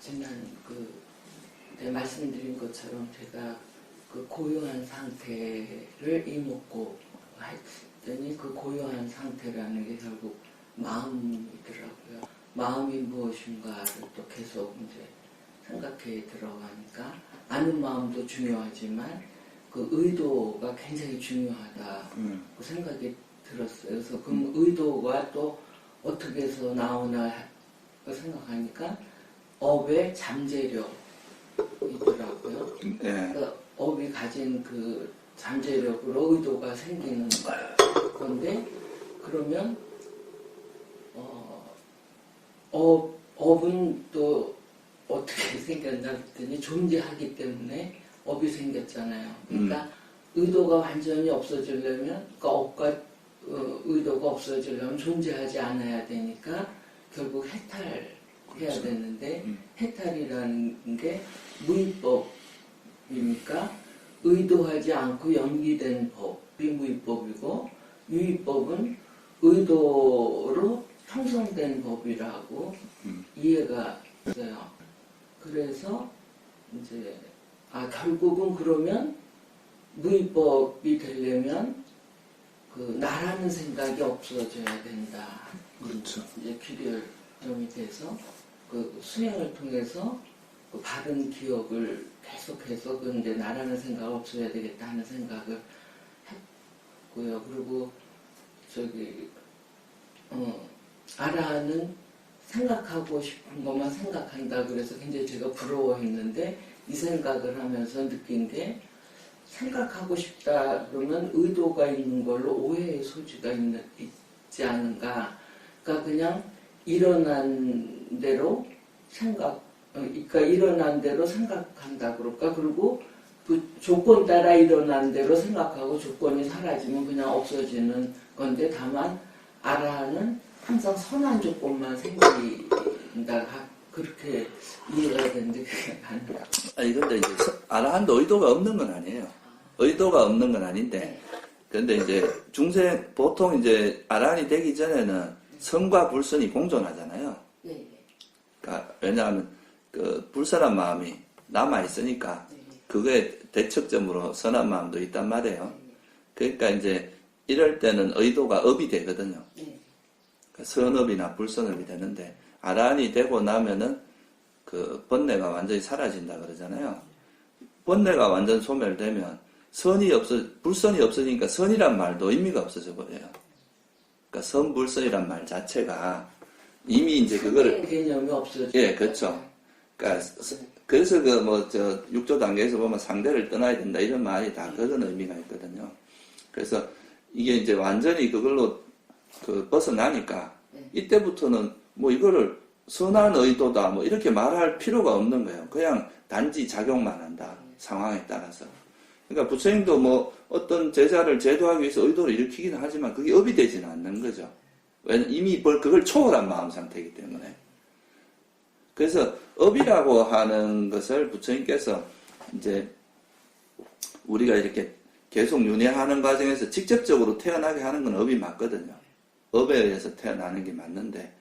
지난 네, 말씀드린 것처럼 제가 그 고요한 상태를 이목고 했더니 그 고요한 상태라는 게 결국 마음이더라고요. 마음이 무엇인가를 또 계속 이제 생각해 들어가니까 아는 마음도 중요하지만 그 의도가 굉장히 중요하다고 생각이 들었어요. 그래서 그 의도가 또 어떻게 해서 나오나 생각하니까 업의 잠재력이더라고요. 네. 그러니까 업이 가진 그 잠재력으로 의도가 생기는 건데 그러면 업은 또 어떻게 생겼나 했더니 존재하기 때문에 업이 생겼잖아요. 그러니까 의도가 완전히 없어지려면 그러니까 업과 의도가 없어지려면 존재하지 않아야 되니까 결국 해탈해야 그렇죠. 되는데 해탈이라는 게 무위법이니까 의도하지 않고 연기된 법이 무위법이고 유위법은 의도로 형성된 법이라고 이해가 됐어요. 그래서 이제 결국은 그러면 무위법이 되려면 그 나라는 생각이 없어져야 된다. 그렇죠. 이제 귀결점이 돼서 그 수행을 통해서 그 바른 기억을 계속해서 근데 나라는 생각 없어야 되겠다 하는 생각을 했고요. 그리고 아라는 생각하고 싶은 것만 생각한다 그래서 굉장히 제가 부러워했는데 이 생각을 하면서 느낀 게 생각하고 싶다 그러면 의도가 있는 걸로 오해의 소지가 있지 않은가. 그러니까 그냥 일어난 대로 그러니까 일어난 대로 생각한다 그럴까. 그리고 그 조건 따라 일어난 대로 생각하고 조건이 사라지면 그냥 없어지는 건데 다만 아라는 항상 선한 조건만 생긴다. 그렇게 이해가 되는데 그게 아니라. 아니 근데 이제 아라한도 의도가 없는 건 아니에요. 의도가 없는 건 아닌데. 근데 이제 중생 보통 이제 아라한이 되기 전에는 선과 불선이 공존하잖아요. 그러니까 왜냐하면 그 불선한 마음이 남아 있으니까 그거에 대척점으로 선한 마음도 있단 말이에요. 그러니까 이제 이럴 때는 의도가 업이 되거든요. 그러니까 선업이나 불선업이 되는데 아라한이 되고 나면은 그 번뇌가 완전히 사라진다 그러잖아요. 번뇌가 완전 소멸되면 불선이 없어지니까 선이란 말도 의미가 없어져 버려요. 그러니까 선불선이란 말 자체가 이미 이제 그거를 개념이 없어져. 예, 그렇죠. 그러니까 그래서 육조 단계에서 보면 상대를 떠나야 된다 이런 말이 다 그런 의미가 있거든요. 그래서 이게 이제 완전히 그걸로 벗어나니까 이때부터는 뭐 이거를 선한 의도다 뭐 이렇게 말할 필요가 없는 거예요. 그냥 단지 작용만 한다. 상황에 따라서. 그러니까 부처님도 뭐 어떤 제자를 제도하기 위해서 의도를 일으키기는 하지만 그게 업이 되지는 않는 거죠. 왜냐면 이미 그걸 초월한 마음 상태이기 때문에. 그래서 업이라고 하는 것을 부처님께서 이제 우리가 이렇게 계속 윤회하는 과정에서 직접적으로 태어나게 하는 건 업이 맞거든요. 업에 의해서 태어나는 게 맞는데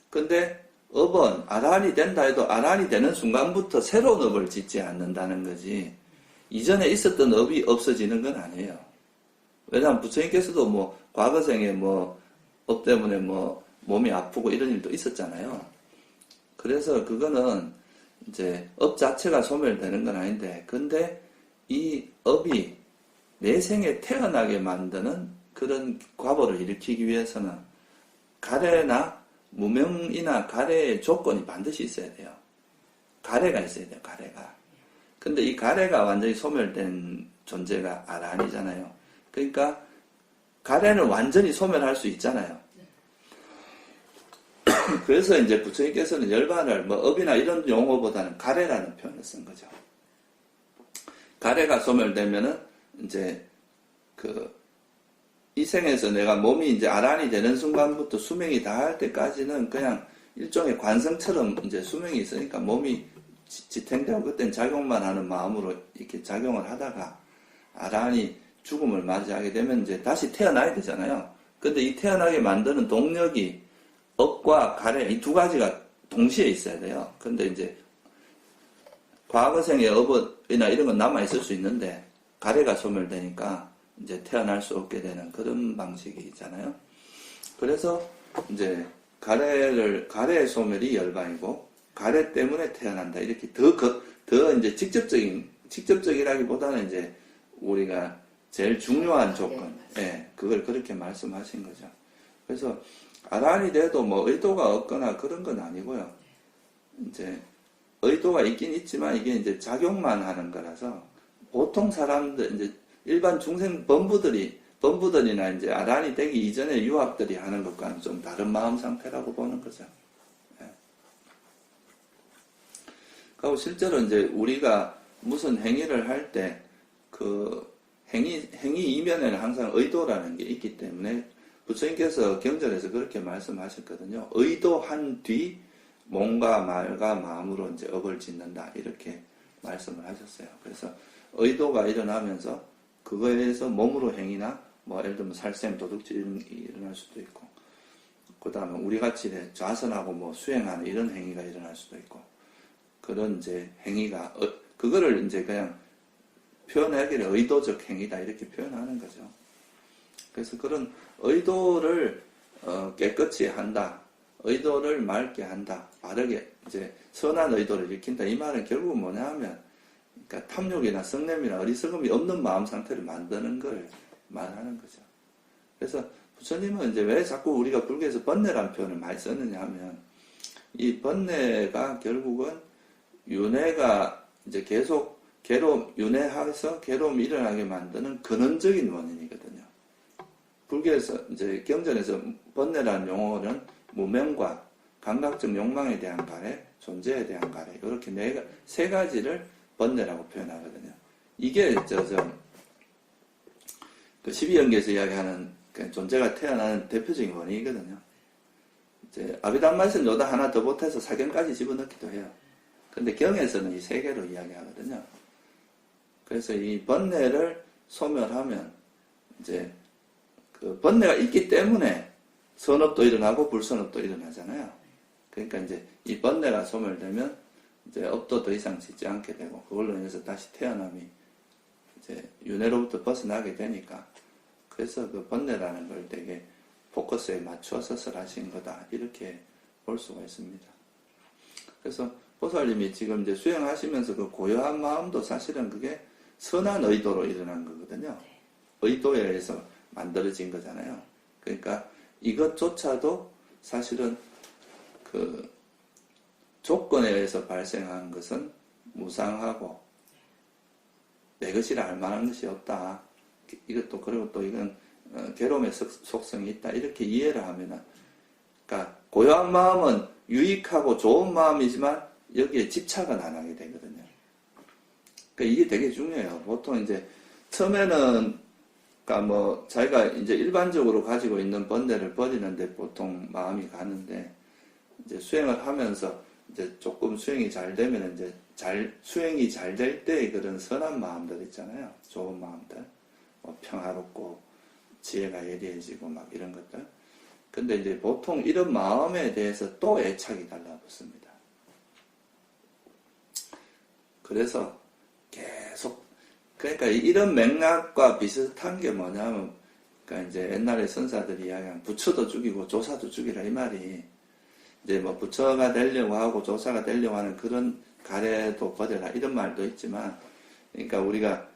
근데 업은 아라한이 된다 해도 아라한이 되는 순간부터 새로운 업을 짓지 않는다는 거지 이전에 있었던 업이 없어지는 건 아니에요. 왜냐하면 부처님께서도 뭐 과거생에 뭐 업 때문에 뭐 몸이 아프고 이런 일도 있었잖아요. 그래서 그거는 이제 업 자체가 소멸되는 건 아닌데 근데 이 업이 내 생에 태어나게 만드는 그런 과보를 일으키기 위해서는 가래나 무명이나 가래의 조건이 반드시 있어야 돼요. 가래가 있어야 돼요. 가래가. 근데 이 가래가 완전히 소멸된 존재가 아라한이잖아요. 그러니까 가래는 완전히 소멸할 수 있잖아요. 그래서 이제 부처님께서는 열반을 뭐 업이나 이런 용어보다는 가래라는 표현을 쓴 거죠. 가래가 소멸되면은 이제 이 생에서 내가 몸이 이제 아란이 되는 순간부터 수명이 다할 때까지는 그냥 일종의 관성처럼 이제 수명이 있으니까 몸이 지탱되고 그땐 작용만 하는 마음으로 이렇게 작용을 하다가 아란이 죽음을 맞이하게 되면 이제 다시 태어나야 되잖아요. 근데 이 태어나게 만드는 동력이 업과 가래 이 두 가지가 동시에 있어야 돼요. 근데 이제 과거생의 업이나 이런 건 남아있을 수 있는데, 가래가 소멸되니까 이제 태어날 수 없게 되는 그런 방식이잖아요. 그래서 이제 가래의 소멸이 열반이고, 가래 때문에 태어난다. 이렇게 더 이제 직접적이라기보다는 이제 우리가 제일 중요한 조건, 그걸 그렇게 말씀하신 거죠. 그래서 아란이 돼도 뭐 의도가 없거나 그런 건 아니고요. 이제 의도가 있긴 있지만 이게 이제 작용만 하는 거라서 보통 사람들, 이제 일반 중생 범부들이나 이제 아란이 되기 이전에 유학들이 하는 것과는 좀 다른 마음 상태라고 보는 거죠. 그리고 실제로 이제 우리가 무슨 행위를 할 때 그 행위 이면에는 항상 의도라는 게 있기 때문에 부처님께서 경전에서 그렇게 말씀하셨거든요. 의도한 뒤 몸과 말과 마음으로 이제 업을 짓는다. 이렇게 말씀을 하셨어요. 그래서 의도가 일어나면서 그거에 의해서 몸으로 행위나 뭐 예를 들면 살생, 도둑질이 일어날 수도 있고, 그 다음에 우리 같이 좌선하고 뭐 수행하는 이런 행위가 일어날 수도 있고, 그런 이제 행위가 그거를 이제 그냥 표현하기를 의도적 행위다 이렇게 표현하는 거죠. 그래서 그런 의도를 깨끗이 한다, 의도를 맑게 한다, 바르게 이제 선한 의도를 일으킨다. 이 말은 결국은 뭐냐 하면, 그러니까 탐욕이나 성냄이나 어리석음이 없는 마음 상태를 만드는 걸 말하는 거죠. 그래서 부처님은 이제 왜 자꾸 우리가 불교에서 번뇌라는 표현을 많이 썼느냐 하면, 이 번뇌가 결국은 윤회가 이제 계속 윤회해서 괴로움이 일어나게 만드는 근원적인 원인이거든요. 불교에서 이제 경전에서 번뇌라는 용어는 무명과 감각적 욕망에 대한 가래, 존재에 대한 가래, 이렇게 세 가지를 번뇌라고 표현하거든요. 이게 그 12연계에서 이야기하는 그 존재가 태어나는 대표적인 원인이거든요. 이제 아비담마에서는 요다 하나 더 보태서 사견까지 집어넣기도 해요. 근데 경에서는 이 세 개로 이야기하거든요. 그래서 이 번뇌를 소멸하면 이제 그 번뇌가 있기 때문에 선업도 일어나고 불선업도 일어나잖아요. 그러니까 이제 이 번뇌가 소멸되면 이제 업도 더 이상 짓지 않게 되고, 그걸로 인해서 다시 태어남이 이제 윤회로부터 벗어나게 되니까, 그래서 그 번뇌라는 걸 되게 포커스에 맞추어서 설하신 거다 이렇게 볼 수가 있습니다. 그래서 보살님이 지금 이제 수행하시면서 그 고요한 마음도 사실은 그게 선한 의도로 일어난 거거든요. 의도에 의해서 만들어진 거잖아요. 그러니까 이것조차도 사실은 그 조건에 의해서 발생한 것은 무상하고 내 것이라 할 만한 것이 없다. 이것도, 그리고 또 이건 괴로움의 속성이 있다. 이렇게 이해를 하면은, 그러니까 고요한 마음은 유익하고 좋은 마음이지만 여기에 집착은 안 하게 되거든요. 그러니까 이게 되게 중요해요. 보통 이제 처음에는 그러니까 뭐 자기가 이제 일반적으로 가지고 있는 번뇌를 버리는데 보통 마음이 가는데, 이제 수행을 하면서 이제 조금 수행이 잘 되면 이제 수행이 잘 될 때 그런 선한 마음들 있잖아요. 좋은 마음들. 뭐 평화롭고 지혜가 예리해지고 막 이런 것들. 근데 이제 보통 이런 마음에 대해서 또 애착이 달라붙습니다. 그래서 계속, 그러니까 이런 맥락과 비슷한 게 뭐냐면, 그러니까 이제 옛날에 선사들이 이야기한 부처도 죽이고 조사도 죽이라 이 말이, 이제 뭐 부처가 되려고 하고 조사가 되려고 하는 그런 가래도 버려라 이런 말도 있지만, 그러니까 우리가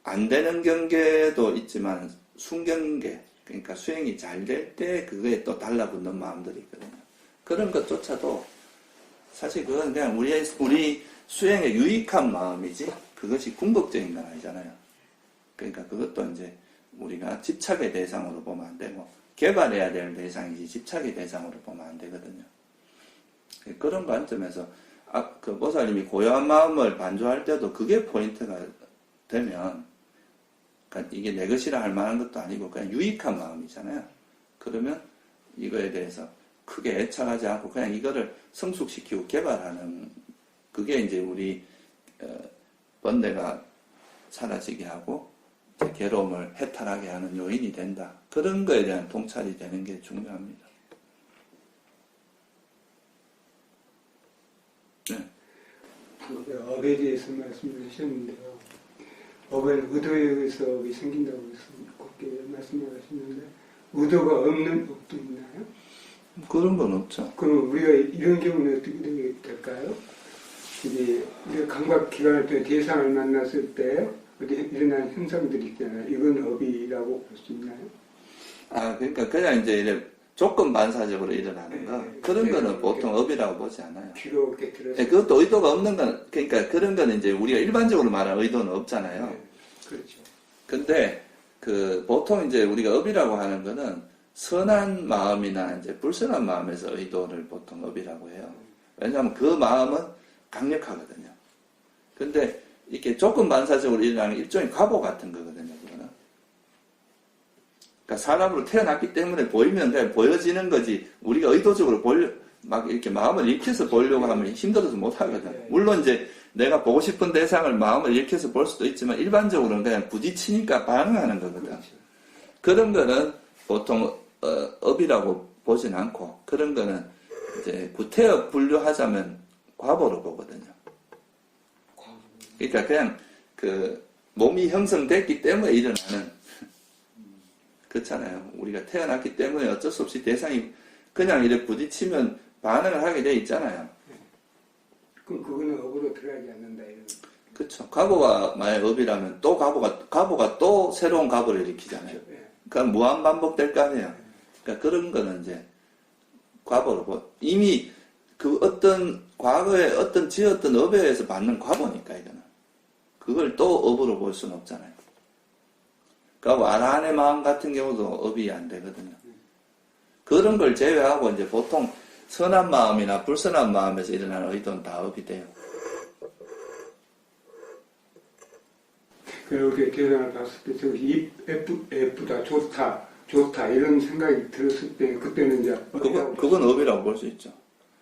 안 되는 경계도 있지만 순경계, 그러니까 수행이 잘 될 때 그거에 또 달라붙는 마음들이 있거든요. 그런 것조차도 사실 그건 그냥 우리 수행에 유익한 마음이지 그것이 궁극적인 건 아니잖아요. 그러니까 그것도 이제 우리가 집착의 대상으로 보면 안 되고 개발해야 될 대상이지 집착의 대상으로 보면 안 되거든요. 그런 관점에서 그 보살님이 고요한 마음을 반조할 때도 그게 포인트가 되면, 그러니까 이게 내 것이라 할 만한 것도 아니고 그냥 유익한 마음이잖아요. 그러면 이거에 대해서 크게 애착하지 않고 그냥 이거를 성숙시키고 개발하는, 그게 이제 우리 번뇌가 사라지게 하고 괴로움을 해탈하게 하는 요인이 된다. 그런 거에 대한 통찰이 되는 게 중요합니다. 네. 업에 대해서 말씀을 하셨는데요. 업은 의도에 의해서 업이 생긴다고 해서 곱게 말씀하셨는데 의도가 없는 업도 있나요? 그런 건 없죠. 그럼 우리가 이런 경우는 어떻게 될까요? 이제 우리가 감각기관을 통해 대상을 만났을 때 일어나는 현상들이 있잖아요. 이건 업이라고 볼 수 있나요? 그러니까 그냥 이제 이래 조건 반사적으로 일어나는 거. 그런 거는 보통 업이라고 보지 않아요. 귀로 이렇게 들어서. 그것도 의도가 없는 건, 그러니까 그런 거는 이제 우리가 일반적으로 말하는 의도는 없잖아요. 그렇죠. 근데 보통 이제 우리가 업이라고 하는 거는 선한 마음이나 이제 불선한 마음에서 의도를 보통 업이라고 해요. 왜냐하면 그 마음은 강력하거든요. 근데 이렇게 조건 반사적으로 일어나는 일종의 과보 같은 거거든요, 그거는. 그러니까 사람으로 태어났기 때문에 보이면 그냥 보여지는 거지, 우리가 의도적으로 막 이렇게 마음을 읽혀서 보려고 하면 힘들어서 못 하거든. 물론 이제 내가 보고 싶은 대상을 마음을 읽혀서 볼 수도 있지만 일반적으로는 그냥 부딪히니까 반응하는 거거든. 그런 거는 보통 업이라고 보진 않고, 그런 거는 이제 구태여 분류하자면 과보로 보거든요. 그러니까 그냥 몸이 형성됐기 때문에 일어나는, 그렇잖아요. 우리가 태어났기 때문에 어쩔 수 없이 대상이 그냥 이렇게 부딪히면 반응을 하게 돼 있잖아요. 그럼 그거는 업으로 들어가지 않는다 이런. 그렇죠. 과보가 만약 업이라면 또 과보가 또 새로운 과보를 일으키잖아요. 그러니까 무한 반복될 거 아니에요. 그러니까 그런 거는 이제 과보로 이미 그 어떤 과거에 어떤 지었던 업에 의해서 받는 과보니까 이거는 그걸 또 업으로 볼 수는 없잖아요. 그러니까 아라한의 마음 같은 경우도 업이 안 되거든요. 그런 걸 제외하고 이제 보통 선한 마음이나 불선한 마음에서 일어나는 의도는 다 업이 돼요. 그렇게 대상을 봤을 때 저기 예쁘다, 좋다 이런 생각이 들었을 때 그때는 이제 그건 업이라고 볼 수 있죠.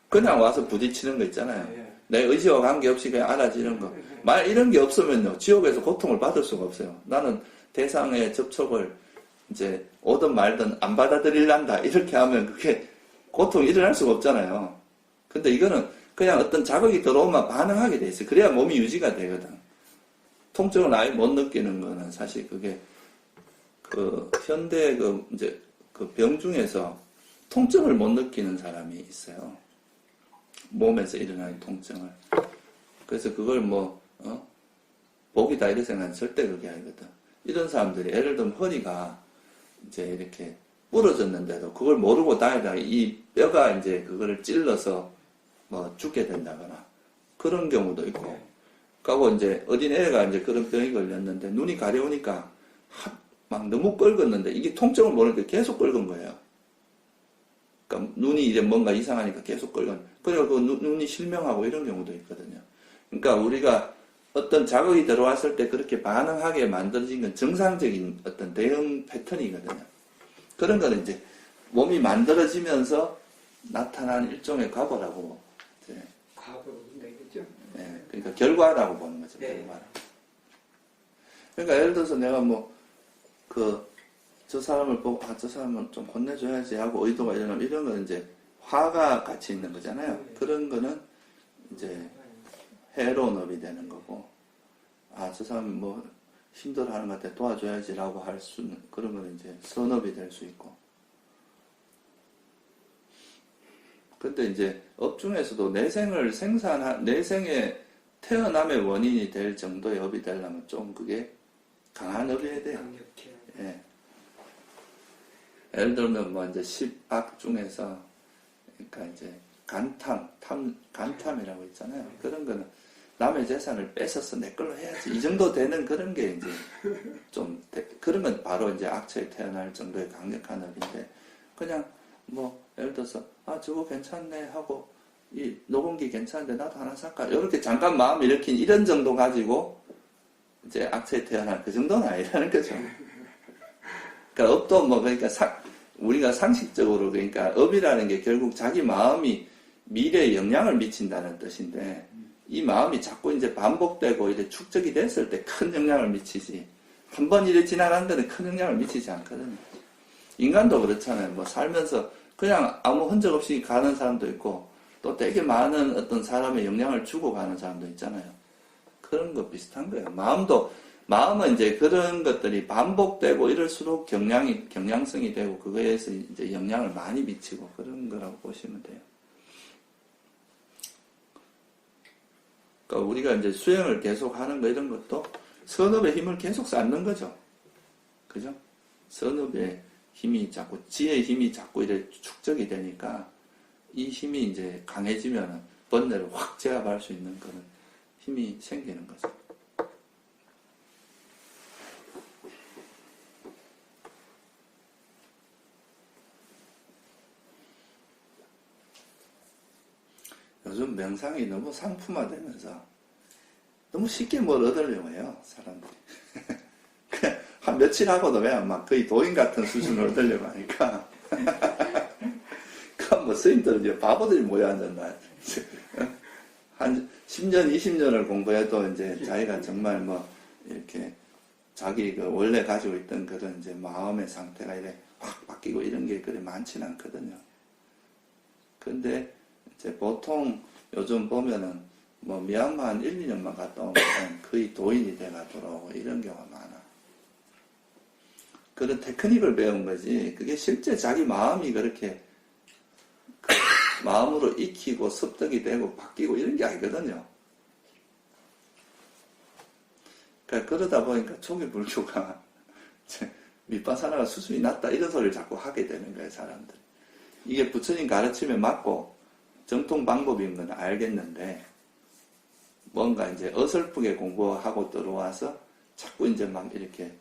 그냥 와서 부딪히는 거 있잖아요. 내 의지와 관계없이 그냥 알아지는 거. 만약 이런 게 없으면요, 지옥에서 고통을 받을 수가 없어요. 나는 대상의 접촉을 이제 오든 말든 안 받아들일란다 이렇게 하면 그게 고통이 일어날 수가 없잖아요. 근데 이거는 그냥 어떤 자극이 들어오면 반응하게 돼 있어요. 그래야 몸이 유지가 되거든. 통증을 아예 못 느끼는 거는 사실 그게 현대 이제 병 중에서 통증을 못 느끼는 사람이 있어요. 몸에서 일어나는 통증을. 그래서 그걸 복이다 이런 생각은 절대 그게 아니거든. 이런 사람들이 예를 들면 허리가 이제 이렇게 부러졌는데도 그걸 모르고 다니다가 이 뼈가 이제 그거를 찔러서 죽게 된다거나 그런 경우도 있고. 그리고 이제 어린애가 이제 그런 병이 걸렸는데 눈이 가려우니까 막 너무 끓었는데 이게 통증을 모르니까 계속 끓은 거예요. 그러니까 눈이 이제 뭔가 이상하니까 계속 끓은. 그리고 그 눈이 실명하고 이런 경우도 있거든요. 그러니까 우리가 어떤 자극이 들어왔을 때 그렇게 반응하게 만들어진 건 정상적인 어떤 대응 패턴이거든요. 그런 거는 이제 몸이 만들어지면서 나타난 일종의 과보라고. 과보로 내겠죠. 네, 그러니까 결과라고 보는 거죠. 네. 결과라고. 그러니까 예를 들어서 내가 저 사람을 보고 저 사람은 좀 혼내줘야지 하고 의도가 일어나면 이런 건 이제 화가 같이 있는 거잖아요. 그런 거는 이제 해로운 업이 되는 거고, 저 사람이 힘들어하는 것 같아 도와줘야지라고 할 수는, 그런 거는 이제 선업이 될 수 있고. 근데 이제 업 중에서도 내생의 태어남의 원인이 될 정도의 업이 되려면 좀 그게 강한 업이어야 돼요. 예. 예를 들면 이제 10악 중에서 그러니까 이제 간탐이라고 있잖아요. 그런 거는 남의 재산을 뺏어서 내 걸로 해야지 이 정도 되는 그런 게 이제 좀 그러면 바로 이제 악처에 태어날 정도의 강력한 업인데, 그냥 예를 들어서 저거 괜찮네 하고 이 녹음기 괜찮은데 나도 하나 살까 이렇게 잠깐 마음 일으킨 이런 정도 가지고 이제 악처에 태어날 그 정도는 아니라는 거죠. 그러니까 업도 그러니까 우리가 상식적으로 그러니까 업이라는 게 결국 자기 마음이 미래에 영향을 미친다는 뜻인데, 이 마음이 자꾸 이제 반복되고 이제 축적이 됐을 때 큰 영향을 미치지, 한 번 일에 지나간 데는 큰 영향을 미치지 않거든요. 인간도 그렇잖아요. 살면서 그냥 아무 흔적 없이 가는 사람도 있고, 또 되게 많은 어떤 사람의 영향을 주고 가는 사람도 있잖아요. 그런 거 비슷한 거예요. 마음은 이제 그런 것들이 반복되고 이럴수록 경량성이 되고 그거에서 이제 영향을 많이 미치고 그런 거라고 보시면 돼요. 그러니까 우리가 이제 수행을 계속 하는 거 이런 것도 선업의 힘을 계속 쌓는 거죠. 그죠? 선업의 힘이 자꾸, 지혜의 힘이 자꾸 이렇게 축적이 되니까 이 힘이 이제 강해지면 번뇌를 확 제압할 수 있는 그런 힘이 생기는 거죠. 요즘 명상이 너무 상품화되면서 너무 쉽게 뭘 얻으려고 해요, 사람들이. 한 며칠 하고도 왜 막 거의 도인 같은 수준을 얻으려고 하니까. 뭐 스님들은 이제 바보들이 모여 앉았나. 한 10년, 20년을 공부해도 이제 자기가 정말 뭐 이렇게 자기 그 원래 가지고 있던 그런 이제 마음의 상태가 이렇게 확 바뀌고 이런 게 그리 많지는 않거든요. 근데 이제 보통 요즘 보면은 뭐 미얀마 한 1, 2년만 갔다 오면 거의 도인이 돼가 돌아오고 이런 경우가 많아. 그런 테크닉을 배운 거지. 그게 실제 자기 마음이 그렇게 마음으로 익히고 습득이 되고 바뀌고 이런 게 아니거든요. 그러니까 그러다 보니까 초기 불교가 밑바사나가 수준이 낮다 이런 소리를 자꾸 하게 되는 거예요, 사람들. 이게 부처님 가르침에 맞고 정통 방법인 건 알겠는데 뭔가 이제 어설프게 공부하고 들어와서 자꾸 이제 막 이렇게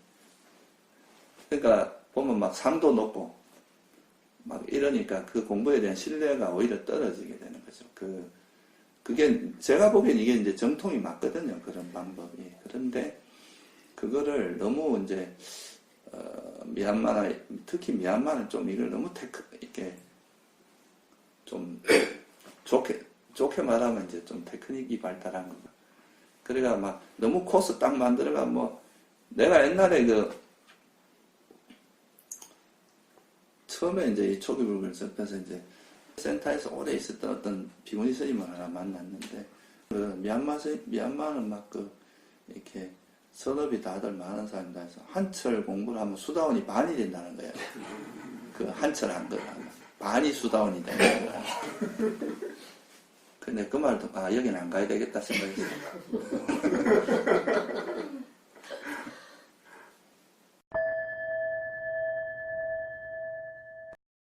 그러니까 보면 막 상도 높고 막 이러니까 그 공부에 대한 신뢰가 오히려 떨어지게 되는 거죠. 그게 제가 보기엔 이게 이제 정통이 맞거든요. 그런 방법이. 그런데 그거를 너무 이제 미얀마나 특히 미얀마는 좀 이걸 너무 이렇게 좀 좋게 말하면 이제 좀 테크닉이 발달한 거. 그러니까 막 너무 코스 딱 만들어가 뭐 내가 옛날에 처음에 이제 이 초기 불교를 접해서 이제 센터에서 오래 있었던 어떤 비구니 스님을 하나 만났는데 그 미얀마는 막 이렇게 선업이 다들 많은 사람이다 해서 한철 공부를 하면 수다원이 반이 된다는 거예요. 그 한철 한 거 반이 수다원이 되는 거야. 근데 그 말도 여기는 안 가야 되겠다 생각했어요.